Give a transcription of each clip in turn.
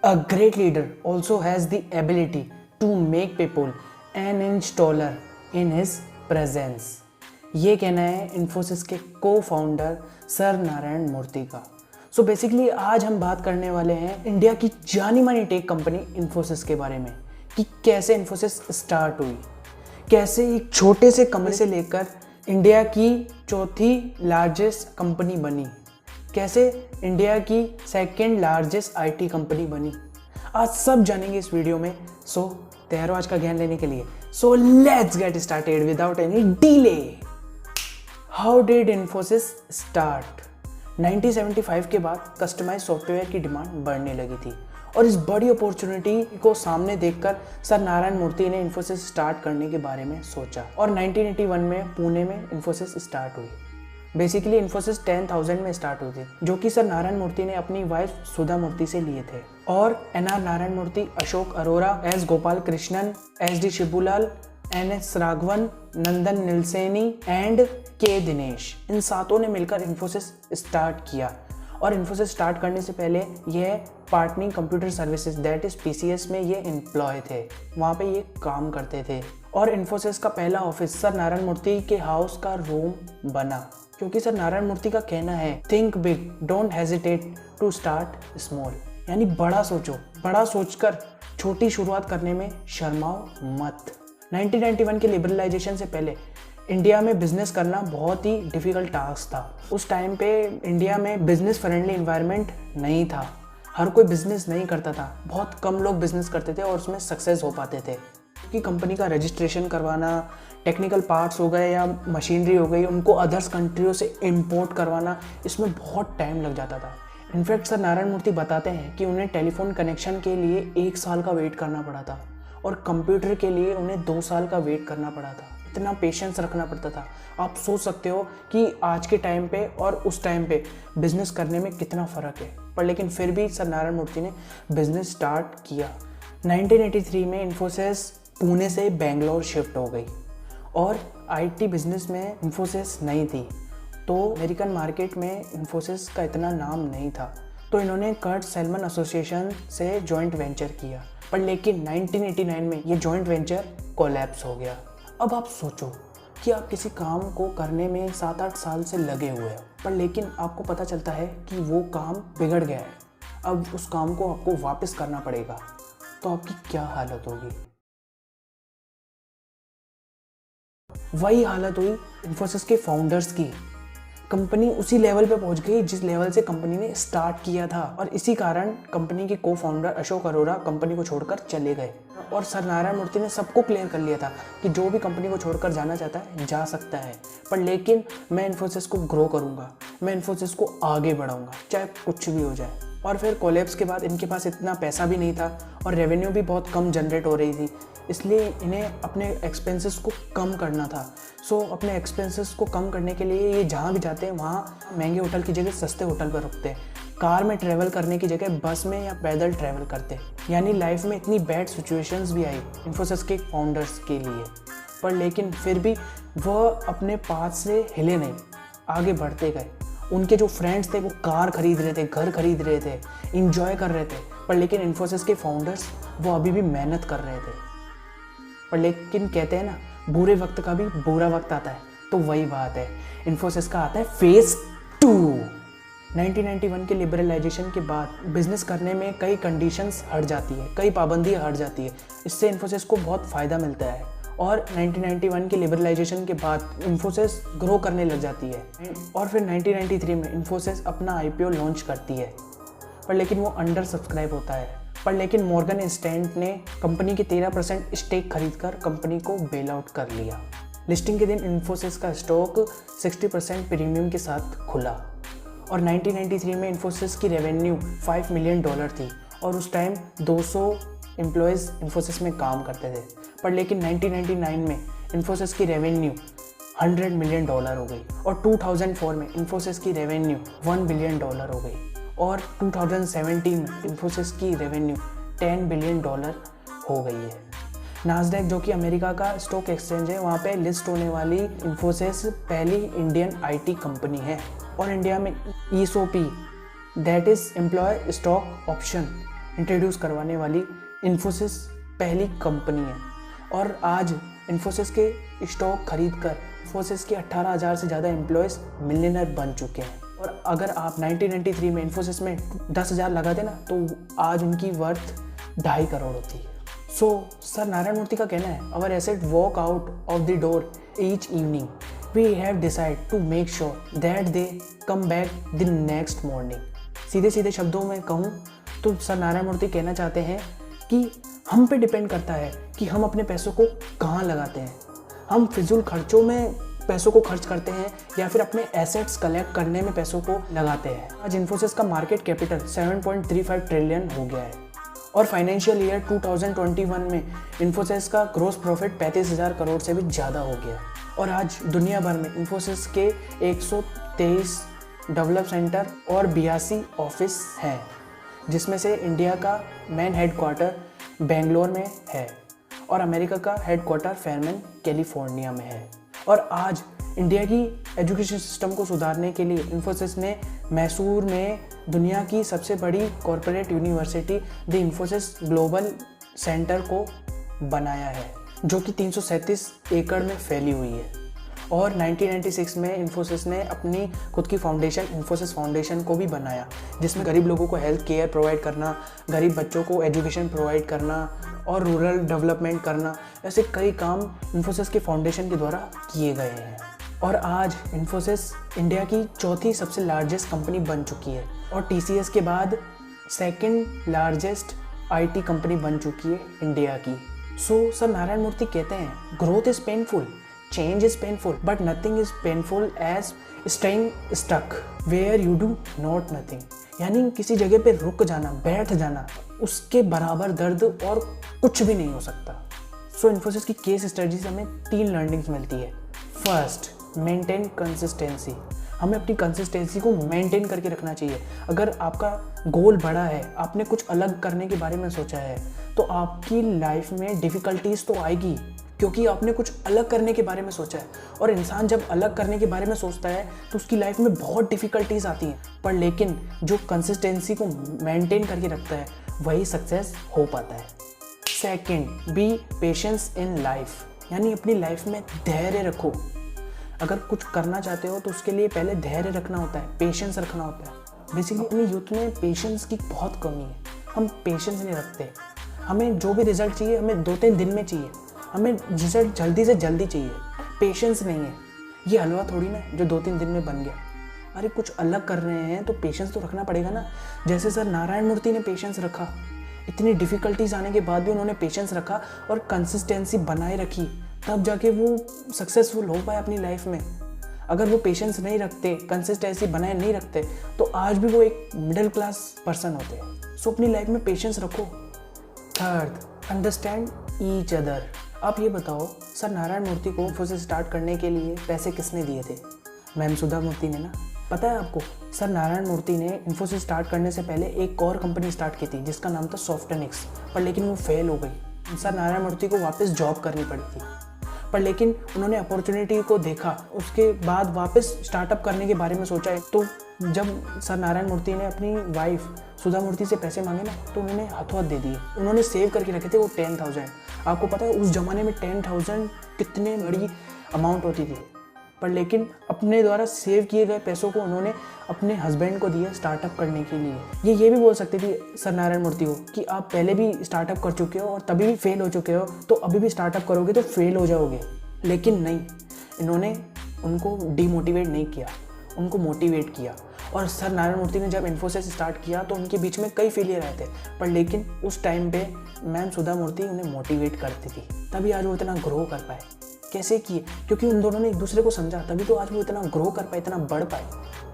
A great leader also has the ability to make people an inch taller in his presence. ये कहना है इन्फोसिस के को founder sir Narayan मूर्ति का। सो बेसिकली आज हम बात करने वाले हैं इंडिया की जानी मानी टेक कंपनी इन्फोसिस के बारे में कि कैसे इन्फोसिस स्टार्ट हुई, कैसे एक छोटे से कंपनी से लेकर इंडिया की चौथी लार्जेस्ट कंपनी बनी, कैसे इंडिया की सेकंड लार्जेस्ट आईटी कंपनी बनी। आज सब जानेंगे इस वीडियो में। सो तैयार हो आज का ज्ञान लेने के लिए? So let's get started without any delay. How did Infosys start? 1975 के बाद कस्टमाइज सॉफ्टवेयर की डिमांड बढ़ने लगी थी और इस बड़ी अपॉर्चुनिटी को सामने देखकर सर नारायण मूर्ति ने इन्फोसिस स्टार्ट करने के बारे में सोचा और 1981 में पुणे में इन्फोसिस स्टार्ट हुई। बेसिकली इन्फोसिस 10,000 में स्टार्ट हुई थी, जो कि सर नारायण मूर्ति ने अपनी वाइफ सुधा मूर्ति से लिए थे। और NR Narayana Murthy, Ashok Arora, S Gopal Krishnan, SD Shibulal, NS Raghavan, Nandan Nilekani and K Dinesh, इन सातों ने मिलकर इन्फोसिस स्टार्ट किया। और इन्फोसिस स्टार्ट करने से पहले यह Patni computer services that is PCS में ये एम्प्लॉय थे, वहाँ पे ये काम करते थे। और इन्फोसिस का पहला ऑफिस सर नारायण मूर्ति के हाउस का रूम बना, क्योंकि सर नारायण मूर्ति का कहना है think big, don't hesitate to start small, यानी बड़ा सोचो, बड़ा सोचकर छोटी शुरुआत करने में शर्माओ मत। 1991 के लिबरलाइजेशन से पहले इंडिया में बिजनेस करना बहुत ही डिफिकल्ट टास्क था। उस टाइम पे इंडिया में बिजनेस फ्रेंडली इन्वायरमेंट नहीं था, हर कोई बिजनेस नहीं करता था, बहुत कम लोग बिजनेस करते थे और उसमें सक्सेस हो पाते थे। क्योंकि कंपनी का रजिस्ट्रेशन करवाना, टेक्निकल पार्ट्स हो गए या मशीनरी हो गई, उनको अदर्स कंट्रियों से इंपोर्ट करवाना, इसमें बहुत टाइम लग जाता था। इनफैक्ट सर नारायण मूर्ति बताते हैं कि उन्हें टेलीफोन कनेक्शन के लिए 1 साल का वेट करना पड़ा था और कंप्यूटर के लिए उन्हें 2 साल का वेट करना पड़ा था। इतना पेशेंस रखना पड़ता था। आप सोच सकते हो कि आज के टाइम पे और उस टाइम पे बिजनेस करने में कितना फ़र्क है, पर लेकिन फिर भी सर नारायण मूर्ति ने बिजनेस स्टार्ट किया। 1983 में इन्फोसिस पुणे से बेंगलोर शिफ्ट हो गई और आईटी बिजनेस में इन्फोसिस नहीं थी, तो अमेरिकन मार्केट में इन्फोसिस का इतना नाम नहीं था, तो इन्होंने कर्ट सेल्मन एसोसिएशन से जॉइंट वेंचर किया। पर लेकिन 1989 में ये जॉइंट वेंचर कोलैप्स हो गया। अब आप सोचो कि आप किसी काम को करने में 7-8 साल से लगे हुए हो, पर लेकिन आपको पता चलता है कि वो काम बिगड़ गया है, अब उस काम को आपको वापस करना पड़ेगा, तो आपकी क्या हालत होगी? वही हालत हुई इन्फोसिस के फाउंडर्स की। कंपनी उसी लेवल पे पहुंच गई जिस लेवल से कंपनी ने स्टार्ट किया था, और इसी कारण कंपनी के को फाउंडर अशोक अरोरा कंपनी को छोड़कर चले गए। और सर नारायण मूर्ति ने सबको क्लियर कर लिया था कि जो भी कंपनी को छोड़कर जाना चाहता है जा सकता है, पर लेकिन मैं इन्फोसिस को ग्रो करूँगा, मैं इन्फोसिस को आगे बढ़ाऊँगा, चाहे कुछ भी हो जाए। और फिर कोलैप्स के बाद इनके पास इतना पैसा भी नहीं था और रेवेन्यू भी बहुत कम जनरेट हो रही थी, इसलिए इन्हें अपने एक्सपेंसेस को कम करना था। सो अपने एक्सपेंसेस को कम करने के लिए ये जहाँ भी जाते हैं वहाँ महंगे होटल की जगह सस्ते होटल पर रुकते हैं, कार में ट्रैवल करने की जगह बस में या पैदल ट्रैवल करते। यानी लाइफ में इतनी बैड सिचुएशंस भी आई इन्फोसिस के फाउंडर्स के लिए, पर लेकिन फिर भी वह अपने पाथ से हिले नहीं, आगे बढ़ते गए। उनके जो फ्रेंड्स थे वो कार खरीद रहे थे, घर खरीद रहे थे, इंजॉय कर रहे थे, पर लेकिन इन्फोसिस के फाउंडर्स वो अभी भी मेहनत कर रहे थे। पर लेकिन कहते हैं ना, बुरे वक्त का भी बुरा वक्त आता है, तो वही बात है, इन्फोसिस का आता है फेज 2। 1991 के लिबरलाइजेशन के बाद बिजनेस करने में कई कंडीशंस हट जाती है, कई पाबंदियाँ हट जाती है, इससे इन्फोसिस को बहुत फ़ायदा मिलता है। और 1991 के लिबरलाइजेशन के बाद इन्फोसिस ग्रो करने लग जाती है। और फिर 1993 में इन्फोसिस अपना आईपीओ लॉन्च करती है, पर लेकिन वो अंडर सब्सक्राइब होता है। पर लेकिन मॉर्गन स्टैंड ने कंपनी के 13% स्टेक खरीदकर कंपनी को बेल आउट कर लिया। लिस्टिंग के दिन इन्फोसिस का स्टॉक 60% प्रीमियम के साथ खुला और 1993 में इन्फोसिस की रेवेन्यू $5 मिलियन थी और उस टाइम 200 एम्प्लॉयज़ इन्फोसिस में काम करते थे। पर लेकिन 1999 में इन्फोसिस की रेवेन्यू $100 मिलियन हो गई और 2004 में इन्फोसिस की रेवेन्यू $1 बिलियन हो गई और 2017 में इन्फोसिस की रेवेन्यू $10 बिलियन हो गई है। नास्डैक जो कि अमेरिका का स्टॉक एक्सचेंज है, वहाँ पे लिस्ट होने वाली इन्फोसिस पहली इंडियन आईटी कंपनी है। और इंडिया में ESOP that is employ stock option introduce करवाने वाली इन्फोसिस पहली कंपनी है और आज इन्फोसिस के स्टॉक खरीद कर इन्फोसिस के 18,000 से ज़्यादा एम्प्लॉयज़ मिलियनर बन चुके हैं। और अगर आप 1993 में इन्फोसिस में 10,000 लगा देना तो आज उनकी वर्थ 2.5 करोड़ होती है। सो सर नारायण मूर्ति का कहना है, our asset walk out of the door each evening, we have decide to make sure that they come back the next morning. सीधे सीधे शब्दों में कहूँ तो सर नारायण मूर्ति कहना चाहते हैं कि हम पे डिपेंड करता है कि हम अपने पैसों को कहाँ लगाते हैं। हम फिजूल खर्चों में पैसों को खर्च करते हैं या फिर अपने एसेट्स कलेक्ट करने में पैसों को लगाते हैं। आज इन्फोसिस का मार्केट कैपिटल 7.35 ट्रिलियन हो गया है और फाइनेंशियल ईयर 2021 में इन्फोसिस का ग्रॉस प्रॉफिट 35,000 करोड़ से भी ज़्यादा हो गया है। और आज दुनिया भर में इन्फोसिस के 123 डेवलप सेंटर और 82 ऑफिस हैं, जिसमें से इंडिया का मेन हेडक्वार्टर बेंगलोर में है और अमेरिका का हेडक्वार्टर फेयरमैन कैलिफोर्निया में है। और आज इंडिया की एजुकेशन सिस्टम को सुधारने के लिए इन्फोसिस ने मैसूर में दुनिया की सबसे बड़ी corporate university the Infosys global centre को बनाया है, जो कि 337 एकड़ में फैली हुई है। और 1996 में इन्फोसिस ने अपनी खुद की फाउंडेशन इन्फोसिस फाउंडेशन को भी बनाया, जिसमें गरीब लोगों को हेल्थ केयर प्रोवाइड करना, गरीब बच्चों को एजुकेशन प्रोवाइड करना और रूरल डेवलपमेंट करना, ऐसे कई काम इन्फोसिस के फाउंडेशन के द्वारा किए गए हैं। और आज इन्फोसिस इंडिया की चौथी सबसे लार्जेस्ट कंपनी बन चुकी है और TCS के बाद सेकंड लार्जेस्ट IT कंपनी बन चुकी है इंडिया की। सो सर नारायण मूर्ति कहते हैं, growth is painful, change is painful, but nothing is painful as staying stuck where you do not nothing। यानी किसी जगह पे रुक जाना, बैठ जाना, उसके बराबर दर्द और कुछ भी नहीं हो सकता। सो इन्फोसिस की केस स्टडी से हमें 3 लर्निंग्स मिलती है। First, maintain consistency. हमें अपनी कंसिस्टेंसी को मेंटेन करके रखना चाहिए। अगर आपका गोल बड़ा है, आपने कुछ अलग करने के बारे में सोचा है, तो आपकी लाइफ में डिफ़िकल्टीज तो आएगी, क्योंकि आपने कुछ अलग करने के बारे में सोचा है। और इंसान जब अलग करने के बारे में सोचता है तो उसकी लाइफ में बहुत डिफ़िकल्टीज आती हैं, पर लेकिन जो कंसिस्टेंसी को मेंटेन करके रखता है वही सक्सेस हो पाता है। Second, B patience in life. यानी अपनी लाइफ में धैर्य रखो। अगर कुछ करना चाहते हो तो उसके लिए पहले धैर्य रखना होता है, पेशेंस रखना होता है। बेसिकली अपनी यूथ में पेशेंस की बहुत कमी है। हम पेशेंस नहीं रखते। हमें जो भी रिजल्ट चाहिए हमें 2-3 दिन में चाहिए, हमें रिजल्ट जल्दी से जल्दी चाहिए। पेशेंस नहीं है। ये हलवा थोड़ी ना जो 2-3 दिन में बन गया। अरे कुछ अलग कर रहे हैं तो पेशेंस तो रखना पड़ेगा ना। जैसे सर नारायण मूर्ति ने पेशेंस रखा, इतनी डिफ़िकल्टीज आने के बाद भी उन्होंने पेशेंस रखा और कंसिस्टेंसी बनाए रखी, तब जाके वो सक्सेसफुल हो पाए अपनी लाइफ में। अगर वो पेशेंस नहीं रखते, कंसिस्टेंसी बनाए नहीं रखते, तो आज भी वो एक मिडिल क्लास पर्सन होते। सो अपनी लाइफ में पेशेंस रखो। Third, understand each other. आप ये बताओ, सर नारायण मूर्ति को इन्फोसिस स्टार्ट करने के लिए पैसे किसने दिए थे? मैम सुधा मूर्ति ने ना। पता है आपको, सर नारायण मूर्ति ने इन्फोसिस स्टार्ट करने से पहले एक और कंपनी स्टार्ट की थी जिसका नाम था सॉफ्टनिक्स, पर लेकिन वो फेल हो गई। सर नारायण मूर्ति को वापस जॉब करनी पड़ी थी, पर लेकिन उन्होंने अपॉर्चुनिटी को देखा। उसके बाद वापस स्टार्टअप करने के बारे में सोचा है। तो जब सर नारायण मूर्ति ने अपनी वाइफ सुधा मूर्ति से पैसे मांगे ना, तो उन्होंने हाथों हाथ दे दिए। उन्होंने सेव करके रखे थे वो 10,000। आपको पता है उस ज़माने में 10,000 कितने बड़ी अमाउंट होती थी, पर लेकिन अपने द्वारा सेव किए गए पैसों को उन्होंने अपने हस्बैंड को दिया स्टार्टअप करने के लिए। ये भी बोल सकती थी सर नारायण मूर्ति को कि आप पहले भी स्टार्टअप कर चुके हो और तभी भी फेल हो चुके हो, तो अभी भी स्टार्टअप करोगे तो फेल हो जाओगे। लेकिन नहीं, इन्होंने उनको डीमोटिवेट नहीं किया, उनको मोटिवेट किया। और सर नारायण मूर्ति ने जब इन्फोसिस स्टार्ट किया तो उनके बीच में कई फेलियर आए थे, पर लेकिन उस टाइम पे मैम सुधा मूर्ति उन्हें मोटिवेट करती थी, तभी आज वो इतना ग्रो कर पाए। कैसे किए? क्योंकि उन दोनों ने एक दूसरे को समझा, तभी तो आज वो इतना ग्रो कर पाए, इतना बढ़ पाए।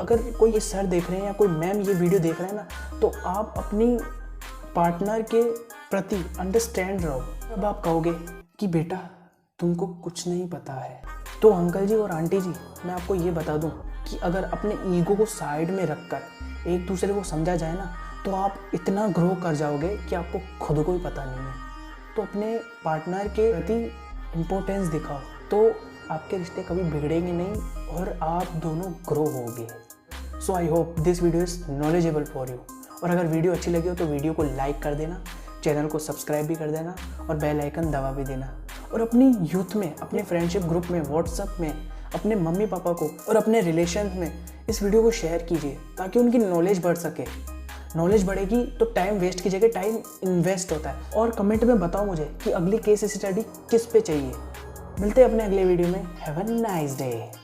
अगर कोई ये सर देख रहे हैं या कोई मैम ये वीडियो देख रहे हैं ना, तो आप अपनी पार्टनर के प्रति अंडरस्टैंड रहो। अब आप कहोगे कि बेटा तुमको कुछ नहीं पता है, तो अंकल जी और आंटी जी मैं आपको ये बता दूं कि अगर अपने ईगो को साइड में रखकर एक दूसरे को समझा जाए ना, तो आप इतना ग्रो कर जाओगे कि आपको खुद को ही पता नहीं है। तो अपने पार्टनर के प्रति इम्पोर्टेंस दिखाओ, तो आपके रिश्ते कभी बिगड़ेंगे नहीं और आप दोनों ग्रो होगे। So I hope this video is knowledgeable for you. और अगर वीडियो अच्छी लगी हो तो वीडियो को लाइक कर देना, चैनल को सब्सक्राइब भी कर देना और बेल आइकन दबा भी देना। और अपनी यूथ में, अपने फ्रेंडशिप ग्रुप में, व्हाट्सएप में अपने मम्मी पापा को और अपने रिलेशन में इस वीडियो को शेयर कीजिए ताकि उनकी नॉलेज बढ़ सके। नॉलेज बढ़ेगी तो टाइम वेस्ट की जगह टाइम इन्वेस्ट होता है। और कमेंट में बताओ मुझे कि अगली केस स्टडी किस पे चाहिए। मिलते हैं अपने अगले वीडियो में। Have a nice day.